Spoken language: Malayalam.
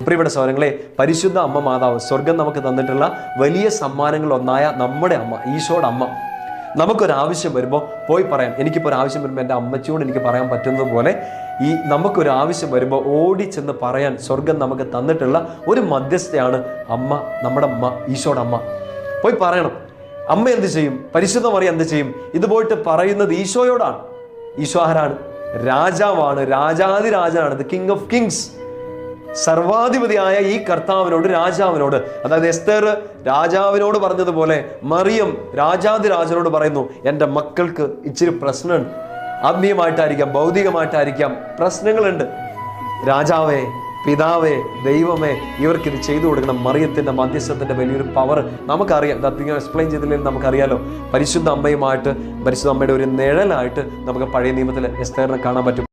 പ്രിയപ്പെട്ട സഹോദരങ്ങളെ, പരിശുദ്ധ അമ്മ മാതാവ് സ്വർഗം നമുക്ക് തന്നിട്ടുള്ള വലിയ സമ്മാനങ്ങളൊന്നായ നമ്മുടെ അമ്മ, ഈശോയുടെ അമ്മ, നമുക്കൊരാവശ്യം വരുമ്പോൾ പോയി പറയാം. എനിക്കിപ്പോൾ ഒരു ആവശ്യം വരുമ്പോൾ എൻ്റെ അമ്മച്ചിയോട് എനിക്ക് പറയാൻ പറ്റുന്നത് പോലെ നമുക്കൊരു ആവശ്യം വരുമ്പോൾ ഓടി ചെന്ന് പറയാൻ സ്വർഗം നമുക്ക് തന്നിട്ടുള്ള ഒരു മധ്യസ്ഥയാണ് അമ്മ, നമ്മുടെ അമ്മ, ഈശോയുടെ അമ്മ. പോയി പറയണം. അമ്മ എന്ത് ചെയ്യും? പരിശുദ്ധ മറിയം എന്ത് ചെയ്യും? ഇത് പോയിട്ട് പറയുന്നത് ഈശോയോടാണ്. ഈശോ ആരാണ്? രാജാവാണ്, രാജാതിരാജനാണ്, ദ കിങ് ഓഫ് കിങ്സ്. സർവാധിപതിയായ ഈ കർത്താവിനോട്, രാജാവിനോട്, അതായത് എസ്തേർ രാജാവിനോട് പറഞ്ഞതുപോലെ മറിയം രാജാതിരാജനോട് പറയുന്നു, എൻ്റെ മക്കൾക്ക് ഇച്ചിരി പ്രശ്നമുണ്ട്. ആത്മീയമായിട്ടായിരിക്കാം, ഭൗതികമായിട്ടായിരിക്കാം, പ്രശ്നങ്ങളുണ്ട്. രാജാവേ, പിതാവേ, ദൈവമേ, ഇവർക്കിത് ചെയ്തു കൊടുക്കണം. മറിയത്തിൻ്റെ മധ്യസ്ഥത്തിൻ്റെ വലിയൊരു പവർ നമുക്കറിയാം. ഇങ്ങനെ എക്സ്പ്ലെയിൻ ചെയ്തില്ലെങ്കിൽ നമുക്കറിയാലോ. പരിശുദ്ധ അമ്മയുമായിട്ട്, പരിശുദ്ധ അമ്മയുടെ ഒരു നിഴലായിട്ട് നമുക്ക് പഴയ നിയമത്തിൽ എസ്തേറിനെ കാണാൻ പറ്റും.